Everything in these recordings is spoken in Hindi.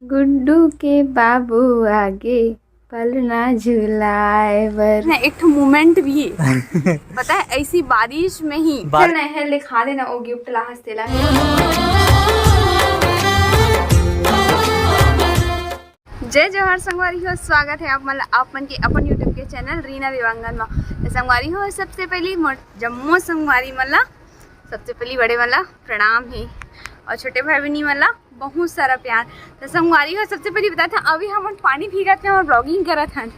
गुड्डू के बाबू आगे पलना झुलाए बर एक तो मोमेंट भी पता है ऐसी बारिश में ही चल है लिखा देना वो गिफ्ट ला हंसतेला जय जवाहर संगवारी हो स्वागत है आप मतलब आप मन के अपन यूट्यूब के चैनल रीना देवांगन में संगवारी हो। सबसे पहली जम्मू संगवारी मला सबसे पहली बड़े वाला प्रणाम है और छोटे भाई बहनी वाला बहुत सारा प्यार। तो संगवारी हो सबसे पहले बता था अभी हम पानी भीगत थे और ब्लॉगिंग करत हन।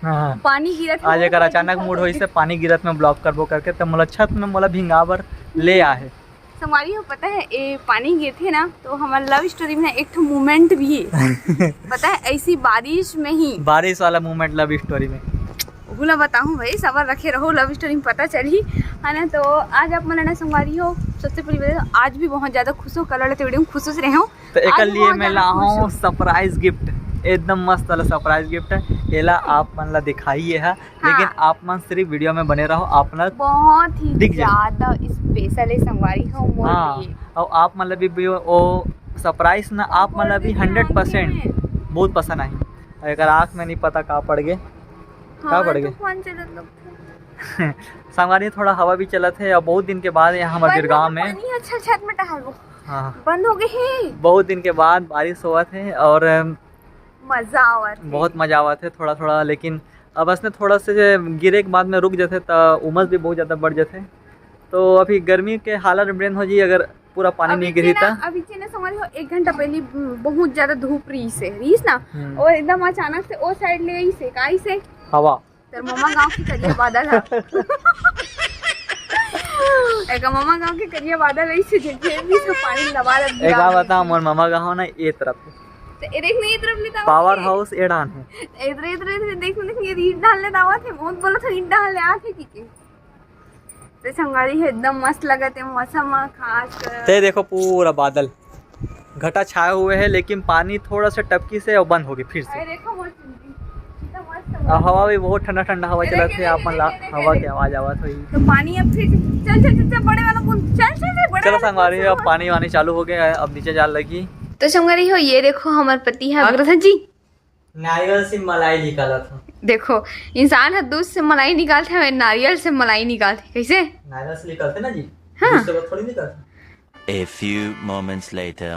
पानी गिरत आज एक अचानक मूड होई से पानी गिरत में ब्लॉग करबो करके तब मोला छत में मोला भिंगावर ले आहे। संगवारी हो पता है ये पानी गिरते ना तो हमारा लव स्टोरी में एक मोमेंट भी है पता है ऐसी बारिश में ही बारिश वाला मोमेंट लव स्टोरी में बोला बताऊँ भाई सबर रखे रहो लव स्टोरी में पता चली है ना। तो आज आप मनाना संगवारी हो सबसे पहली बात आज भी बहुत ज्यादा खुश हो कल वाले वीडियो में खुश रहे हो तो एक लिए मैं ला हूँ सरप्राइज गिफ्ट एकदम मस्त वाला सरप्राइज गिफ्ट है। एला आप मन ला दिखाइए है लेकिन आप मन सिर्फ वीडियो में बने रहो आप मन बहुत ही ज्यादा स्पेशल है संगवारी हो मोर लिए और आप मन ला भी वो सरप्राइज ना आप मन ला भी 100% बहुत पसंद आई। अगर आँख में नहीं पता कहाँ पड़ गए कहाँ पड़ गए संगवारी थोड़ा हवा भी चलत है और बहुत दिन के बाद यहाँ हमारे गिरगांव में अच्छा छत में टहल बंद हो गए हैं। बहुत दिन के बाद बारिश हुआ थे और मजा आवत बहुत मजा आवत है थोड़ा थोड़ा। लेकिन अब बस ने थोड़ा से गिरे के बाद में रुक जाते तो उमस भी बहुत ज़्यादा बढ़ जाते। तो अभी गर्मी के हालत ब्रेन हो जी अगर पूरा पानी नहीं गिरी था। अभी ना समझ लो 1 घंटा पहले बहुत ज्यादा धूप रही ना और एकदम अचानक से वो साइड ले गई से काई से हवा तर मामा गांव की करिया बादल है एक मामा गांव के करिया बादल ऐसे जेठे भी सब पानी लबा रहा है। एक बात बता मोर मामा गांव ना ये तरफ तो ये देख नहीं तरफ लेता पावर हाउस एडान है इधर इधर देख ये ईंट डालने दावा थे बहुत बोला था ईंट डालने आते की तो संगवारी है एकदम मस्त लगते है मौसम खास ते देखो पूरा बादल घटा छाए हुए है लेकिन पानी थोड़ा सा टपकी से और बंद हो गई फिर से। देखो हवा भी बहुत ठंडा ठंडा हवा चला थे आप हवा की आवाज आवत हुई तो पानी अब फिर चल बड़े वाला चल चलो संगवारी अब पानी वानी चालू हो गया अब नीचे जाल लगी। तो संगवारी हो ये देखो हमारे पति है अग्रथ जी नारियल से मलाई निकाला था। देखो इंसान है दूध से मलाई निकालते हैं नारियल से मलाई निकालते कैसे नारियल से निकालते ना जी। हाँ थोड़ी निकालते। A few moments later.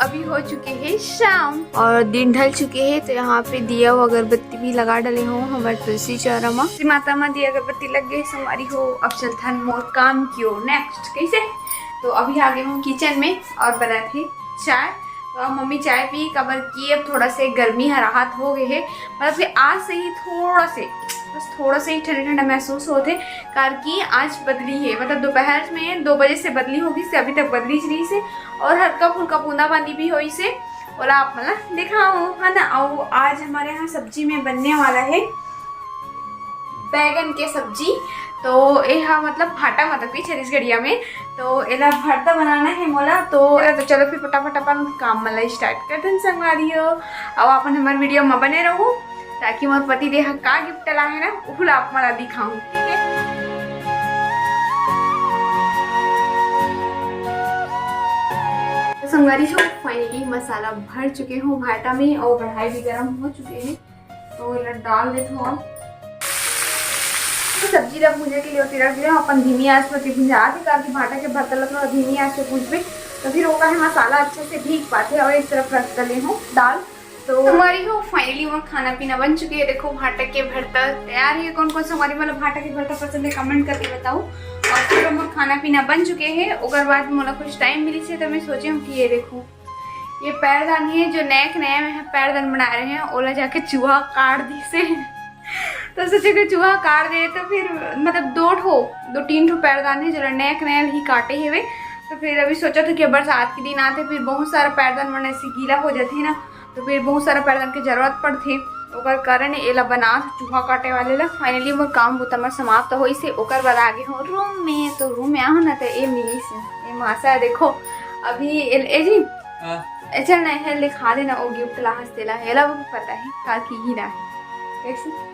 अभी हो चुके हैं शाम और दिन ढल चुके हैं तो यहाँ पे दिया हुआ अगरबत्ती भी लगा डले हो हमारे तुलसी चौरा में माता माँ दिया अगरबत्ती लग गई हमारी हो। अब चलता मोर काम क्यों नेक्स्ट कैसे। तो अभी आ गए हूँ किचन में और बनाए थे चाय। तो अब मम्मी चाय पी कबर की अब थोड़ा से गर्मी राहत हो गई है मतलब आज से ही थोड़ा से ही ठंडा ठंडा महसूस होते कार की आज बदली है मतलब दोपहर में 2 बजे से बदली होगी से अभी तक बदली रही से और हल्का फुल्का बूंदाबांदी भी हुई से और आप मतलब देखा हो है ना। और आज हमारे यहाँ सब्जी में बनने वाला है बैगन के सब्जी। तो यह मतलब भाटा मतलब कि छत्तीसगढ़िया में तो एला भरता बनाना है मोला तो चलो फिर फटाफट अपन काम मला स्टार्ट करते हैं संगवारी हो। अब अपन हमारे वीडियो में बने रहो ताकि मोर पति देह का गिफ्ट ला है ना वो आप मला दिखाऊं ठीक है। तो संगवारी हो फाइनली मसाला भर चुके हूँ भाटा में और कढ़ाई भी गर्म हो चुके हैं तो इधर डाल देते हूँ। तो सब्जी रख भूजे के लिए रख दिया अपन धीमी आंच पर भुंजा थे ताकि भाटा के भरतल थोड़ा धीमी आंच पे भूज में तो फिर होगा है मसाला अच्छे से भीग पाते और एक तरफ रख डले हूँ दाल। तो हमारी हो फाइनली वो खाना पीना बन चुके है। देखो भाटा के भरता तैयार है। कौन कौन सा हमारी मतलब भाटा के भरता पसंद है कमेंट करके बताओ। और फिर हम खाना पीना बन चुके हैं ओकर बाद मोला कुछ टाइम मिली से तो मैं सोचे हूँ कि ये देखो ये पैरदान है जो नया पैरदान बना रहे हैं ओला जाके चूहा काट दी से तो सोचे कि चूहा काट दे तो फिर मतलब 2-3 ठो पैरदान है जो नया ही काटे हुए। तो फिर अभी सोचा था कि बरसात के दिन आते फिर बहुत सारा पैरदान बनने से गीला हो जाते है ना तो फिर बहुत सारा पैरदान की जरूरत पड़ती ओकर कारण एला बना चूहा काटे वाले ला। फाइनली मोर काम बुता समाप्त हो से ओकर बाद आगे हो रूम में तो रूम में आओ ना तो ये मिली से ये मासा देखो अभी ए जी चल नहीं है लिखा देना वो गिफ्ट ला हंसतेला हेला वो पता है का की ही ना कैसे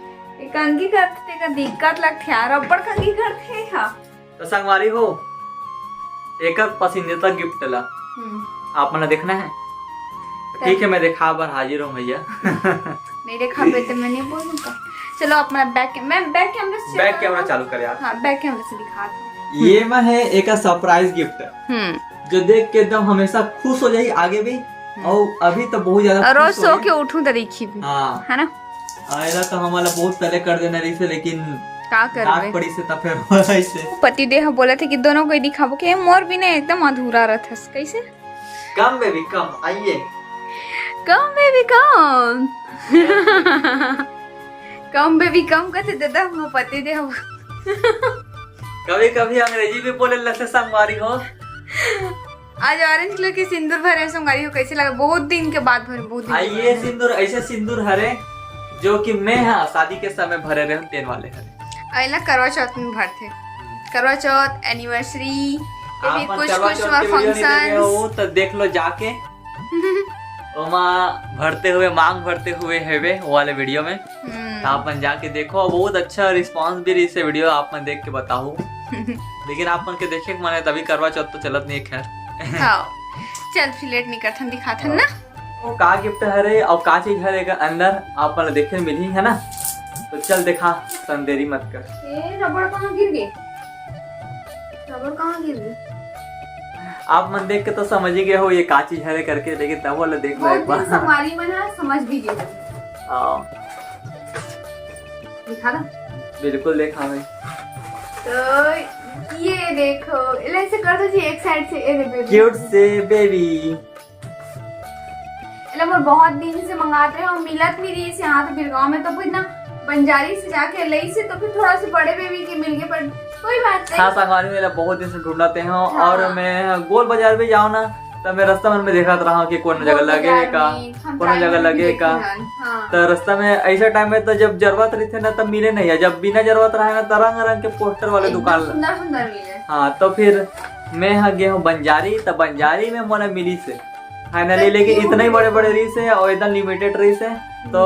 कंगी करते का दिक्कत लगते यार रबड़ कंगी करते हाँ। तो संगवारी हो एक पसंदीदा गिफ्ट ला आप मना देखना है ठीक है मैं दिखा बार हाजिर हूँ भैया। नहीं देखा पे तो मैं नहीं बोलूँगा। चलो अपना बैक कैमरा चालू कर यार। हाँ बैक कैमरा से दिखा दो। ये मैं है एक सरप्राइज गिफ्ट जो देख के एकदम हमेशा खुश हो जाई आगे भी और अभी तो बहुत ज्यादा रोज सो के उठूं तो देखी भी हाँ है ना। आयला तो हमारा बहुत पहले कर देना रही से लेकिन का करबे पड़ी से तब फिर ऐसे पति देह बोले थे कि दोनों को दिखाबो के मोर भी ने एकदम अधूरा रहता है कैसे। कम बेबी कम आइए कम बेबी कम कम बेबी कम कहते दादा वो पति देह कभी कभी अंग्रेजी भी बोले लगते संगवारी हो। आज ऑरेंज कलर की सिंदूर भरे संगारी हो कैसे लगा बहुत दिन के बाद भरे बहुत दिन आइए सिंदूर ऐसे सिंदूर हरे जो कि मैं हाँ शादी के समय भरे रहे तेल वाले हरे अगला करवा चौथ में भरते करवा चौथ एनिवर्सरी कुछ फंक्शन तो देख लो जाके ओमा भरते हुए मांग भरते हुए हेवे वो वाले वीडियो में तो आप जाके देखो बहुत अच्छा रिस्पांस भी रही से वीडियो आप मन देख के बताओ। लेकिन आप मन के देखे के माने तभी करवा चौथ तो चलत नहीं खैर। हाँ चल फिर लेट नहीं करथन दिखाथन ना वो का गिफ्ट हरे और का चीज हरे का अंदर आप मन देखे मिली है ना तो चल दिखा संदेरी मत कर। ए रबड़ कहाँ गिर गए रबड़ कहाँ गिर गए आप मन देख के तो समझ ही गए हो ये का चीज हरे करके लेकिन तब वाला देख लो एक बार हमारी मना समझ भी गए दिखा ना बिल्कुल देखा भाई। तो ये देखो ऐसे कर दो जी एक साइड से ए बेबी क्यूट से बेबी मैं बहुत दिन से मंगाते हैं और मिलत नहीं रही से यहाँ तो बिरगांव में तो फिर ना बंजारी से जाके लई से तो फिर थोड़ा से बड़े बेबी के मिल गए पर कोई बात नहीं। हाँ संगवारी मेरा बहुत दिन से ढूंढते हैं हाँ। और मैं गोल बाजार भी जाऊँ ना तब मैं रास्ता में देखा रहा कि कौन जगह लगे का कौन जगह लगे का। तो रास्ता में ऐसा टाइम में तो जब जरूरत रही थे ना तब मिले नहीं है जब बिना जरूरत रहा ना तो रंग रंग के पोस्टर वाले दुकान सुंदर सुंदर मिले। हाँ तो फिर मैं यहाँ गया हूँ बंजारी तो बंजारी में मोना मिली से फाइनली लेकिन इतने ही बड़े बड़े रीस है और एकदम लिमिटेड रीस है तो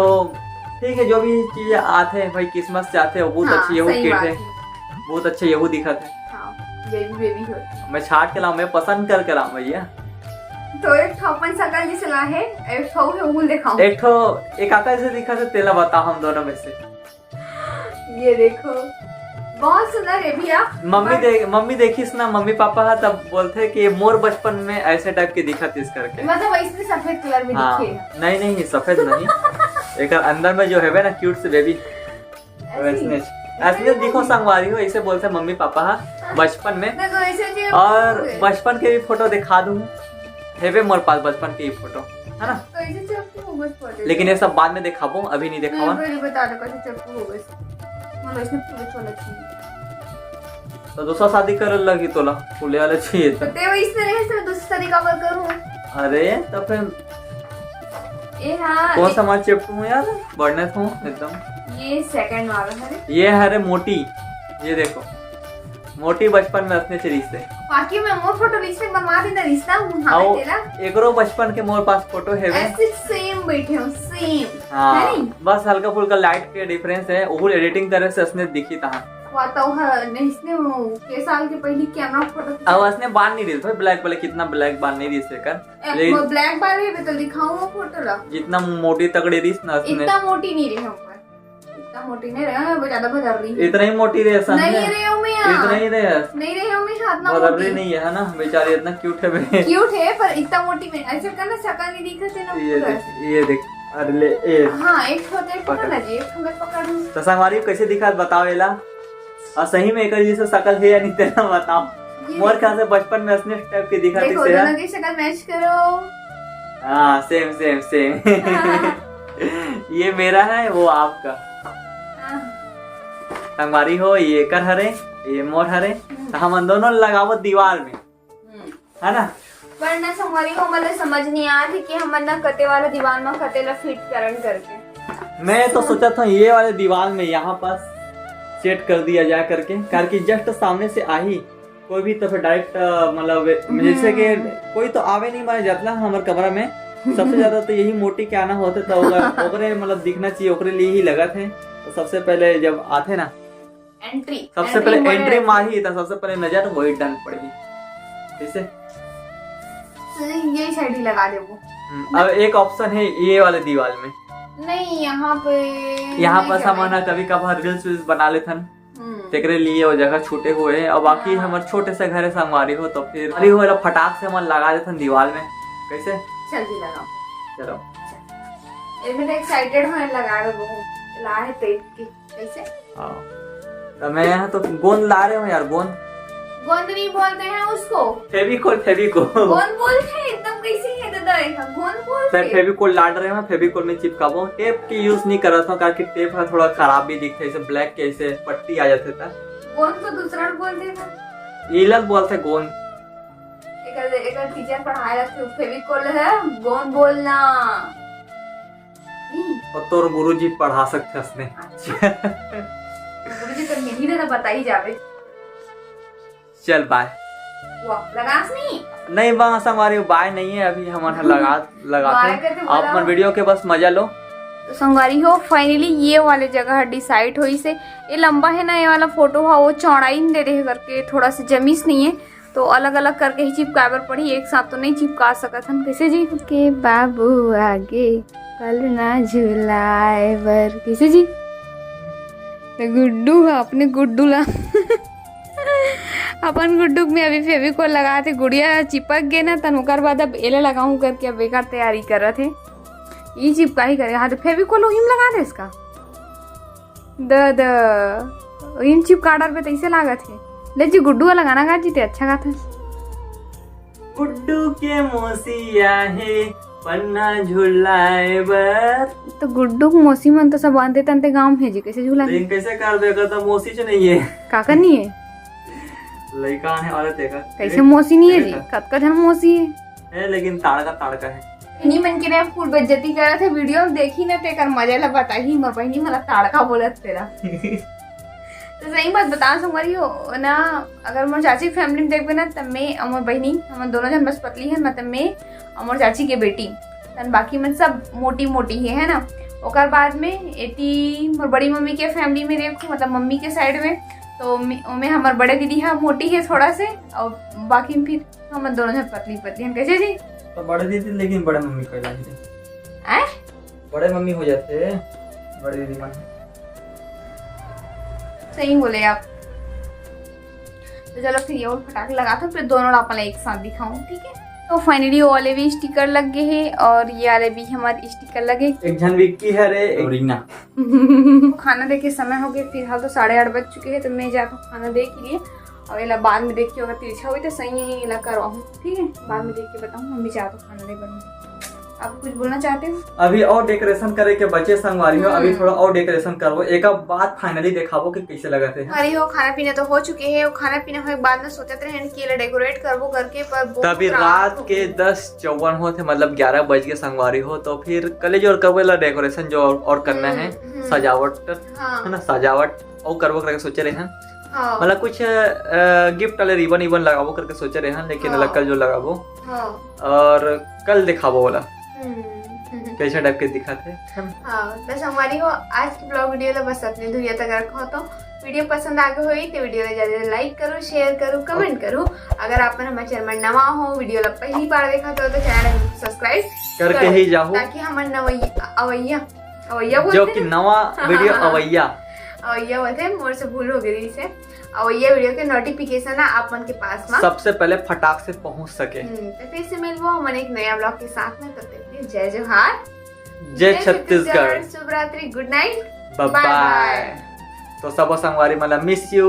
ठीक है जो भी चीज आते हैं भाई किस्मत से आते हैं वो बहुत अच्छी यहू किट है बहुत अच्छे यहू दिखा थे। बेबी हो मैं छाट के लाऊं मैं पसंद करके लाऊं भैया। तो एक ठोपन सकल जिसे ला है एक ठो है वो दिखाऊं एक ठो एक आका से दिखा से तेला बताओ हम दोनों में से। ये देखो बहुत सुंदर है भैया। मम्मी देखिस ना मम्मी पापा तब बोलते कि मोर बचपन में ऐसे टाइप के दिखा थी इस करके मतलब इसमें सफेद कलर में हाँ, दिखे नहीं सफेद नहीं एक अंदर में जो है ना क्यूट से बेबी ऐसे दिखो संगवारी हो ऐसे बोलते मम्मी पापा बचपन में और बचपन के भी फोटो दिखा दूँ हेवे मोर पास बचपन के फोटो है ना तो लेकिन ये सब बाद में दिखाबो अभी नहीं दिखावा। बता दो कैसे चप्पू हो गए मतलब इसमें पूरे चोला चाहिए तो दूसरा शादी कर लगी तोला फूले वाले चाहिए तो ते इस तरह से दूसरी शादी का करूं। अरे तो फिर ये हाँ कौन सा मार चिपटू हूँ यार बढ़ने हूँ एकदम। ये सेकंड वाला है ये हरे मोटी ये देखो मोटी बचपन में अपने रिश्ते बाकी मैं मोर फोटो रिश्ते बनवा देना रिश्ता हूं हां तेरा एकरो बचपन के मोर पास फोटो है ऐसे सेम बैठे हो सेम हाँ बस हल्का फुल्का लाइट के डिफरेंस है वो एडिटिंग तरह से उसने दिखी था बताओ नहीं इसने के साल के पहले कैमरा फोटो अब उसने बाल नहीं रही ब्लैक वाले कितना ब्लैक बाल नहीं रही कर लेकिन ब्लैक बाल है तो दिखाऊंगा फोटो ला जितना मोटी तगड़ी रही ना इतना मोटी नहीं रही हम इतना मोटी नहीं रहा मैं ज्यादा बदल रही इतना ही मोटी रहे नहीं रही हूं मैं इतना ही रहे नहीं रही हूं मैं इतना मोटी नहीं है ना बेचारी इतना क्यूट है क्यूट है पर इतना मोटी में ऐसे करना शक्ल नहीं दिखते ना ये देख अरे ले ए हां एक होते पकड़ ना जी एक मैं पकड़ूं तो संगवारी कैसे दिखा बताओ एला और सही में एक जैसे शक्ल है या नहीं तेरा बताओ मोर कहां से बचपन में असली टाइप की दिखाती से दोनों की शक्ल मैच करो हां सेम ये मेरा है वो आपका संगवारी हो ये कर हरे ये मोर हरे तो हम दोनों लगावो दीवार में है ना वरना संगवारी को मतलब समझ नहीं आ रही कि हम ना कते वाला दीवार में कते ला फिट करन करके मैं तो सोचा था ये वाले दीवार में यहाँ पास सेट कर दिया जाए करके जस्ट सामने से आई कोई भी तो फिर डायरेक्ट मतलब जैसे कि कोई तो आवे नहीं माने जाता हमारे कमरा में सबसे ज्यादा तो यही मोटी के आना होते तो ओकरे मतलब दिखना चाहिए ओकरे लिए ही लगा थे तो सबसे पहले जब आते ना एंट्री सबसे पहले एंट्री मारी तो सबसे पहले नजर वही डाल पड़ेगी जैसे यही साइड ही लगा दे वो अब एक ऑप्शन है ये वाले दीवार में, नहीं यहाँ पर सामान कभी कभार रील्स वील्स बना लेते हैं तेरे लिए वो जगह छूटे हुए हैं। और बाकी हमारे छोटे से घर संगवारी हो तो फिर अरे हो फटाक से हम लगा देते हैं दीवार में। कैसे जल्दी लगाओ। चलो मैं एक्साइटेड हूँ लगा दो ला है टेप की। कैसे हाँ तो मैं यहाँ तो गोंद ला रहे हूँ यार। गोंद नहीं बोलते हैं उसको, फेविकोल गोंद बोलते हैं। एकदम कैसे है दादा गोंद बोलते हैं। फेविकोल ला रहे हैं, फेविकोल में चिपकाबो। टेप की यूज नहीं कर रहा था कारण टेप का थोड़ा खराब भी दिखता है, ऐसे ब्लैक के ऐसे पट्टी आ जाते था। गोंद तो दूसरा बोलते था, ये लग बोलते गोंद। एक टीचर पढ़ाया था फेविकोल है गोंद बोलना। और तो गुरुजी पढ़ा सकते उसने। गुरुजी तो यही ना बता ही जावे। चल बाय। लगास नहीं बस हमारी बाय नहीं है अभी, हमारा लगाते आप मन वीडियो के बस मजा लो। तो संगवारी हो फाइनली ये वाले जगह डिसाइड हुई से। ये लंबा है ना, ये वाला फोटो है वो चौड़ाई नहीं दे रहे करके थोड़ा सा जमीस नहीं है तो अलग अलग करके ही चिपकावर पड़ी, एक साथ तो नहीं चिपका सकत हम। कैसे जी के बाबू आगे कल ना झुलाए बर। कैसे जी गुड्डू है अपने गुड्डू ला अपन गुड्डू में अभी फेविकोल लगाए थे, गुड़िया चिपक गए ना तन ओकर बाद अब एले लगाऊं करके अब बेकार तैयारी कर रहे थे। ये चिपका ही करे। हाँ तो फेविकोल वही में लगा दे इसका द इन चिपका डर पे तैसे लगा थे। ले जी गुड्डू का लगाना गा जीते अच्छा गा था। गुड्डू के मोसिया है पन्ना झुलाए बर। तो गुड्डू को मौसी मन तो सब बांधते तंते गांव में जी कैसे झूला लेकिन कैसे कर देगा तो मौसी से नहीं है काका नहीं है लड़का है औरत है कैसे मौसी नहीं है जी कत धन मौसी है लेकिन ताड़का है। इन्हीं मन के ने फुल बेइज्जती कर रहे थे वीडियो देखी ना तेकर मजा ला बता ही मोर बहनी मला ताड़का बोलत तेरा। तो सही बात बता संगवारी हो ना, अगर मोर चाची फैमिली में देखबे ना तब मैं और बहनी हम दोनों जन बस पतली है, मतलब मैं और चाची के बेटी तन बाकी मन सब मोटी मोटी है ना। ओकर बाद में एटी मोर बड़ी मम्मी के फैमिली में देखो मतलब मम्मी के साइड में तो में हमार बड़े दीदी है मोटी है थोड़ा से और बाकी में फिर हम दोनों जन पतली हैं। कैसे जी तो बड़े दीदी लेकिन बड़े मम्मी को बड़े मम्मी हो जाते बड़े दीदी मन। सही बोले आप। तो चलो फिर ये और फटाके लगाते फिर दोनों अपन एक साथ दिखाऊं ठीक है। तो फाइनली वो वाले भी स्टिकर लग गए हैं और ये वाले भी हमारे स्टिकर लगे। एक जन विक्की है रे एक रीना। खाना देखे समय हो गया फिलहाल तो 8:30 बज चुके हैं तो मैं जाता हूँ खाना देख लिए और इला बाद में देखिए अगर तिरछा हुई तो सही है इला करवाऊँ ठीक है। बाद में देख के बताऊँ मम्मी जाता हूँ खाना दे बनूँ। आप कुछ बोलना चाहते हो? अभी और डेकोरेशन करे के बच्चे संगवारी हो अभी थोड़ा और डेकोरेशन करवो एक बात फाइनली दिखावो कि कैसे लगा थे। अरे हो खाना पीना तो हो चुके हैं और खाना पीना होने के बाद में सोचते रहे कि डेकोरेट करवो करके पर तभी रात के 10:54 होते मतलब 11 बज के संगवारी हो तो फिर कलेज और करवेला डेकोरेशन जो और करना है सजावट है ना सजावट और करवो करके सोचे रहे हैं मतलब कुछ गिफ्ट वाले रिबन इबन लगावो करके सोचे रहे हैं लेकिन अलग कल जो लगावो और कल दिखावो वाला कैसे टाइप के दिखाते। हाँ बस हमारी हो आज की ब्लॉग वीडियो ला बस अपने धुरिया तक रखो। तो वीडियो पसंद आ गई हुई तो वीडियो ला ज्यादा लाइक करो शेयर करो कमेंट करो। अगर आप हमारे चैनल में नवा हो वीडियो ला पहली बार देखा तो चैनल को सब्सक्राइब करके ही जाओ ताकि हमारे अवैया जो कि नवा वीडियो अवैया बोलते हैं मोर से भूल हो गई से अवैया वीडियो के नोटिफिकेशन है आप मन के पास में सबसे पहले फटाक से पहुंच सके। तो फिर से मिलवो हम एक नया ब्लॉग के साथ में। तब जय जोहार जय छत्तीसगढ़ शुभ रात्रि गुड नाइट बाय बाय। तो सब संगवारी मतलब मिस यू।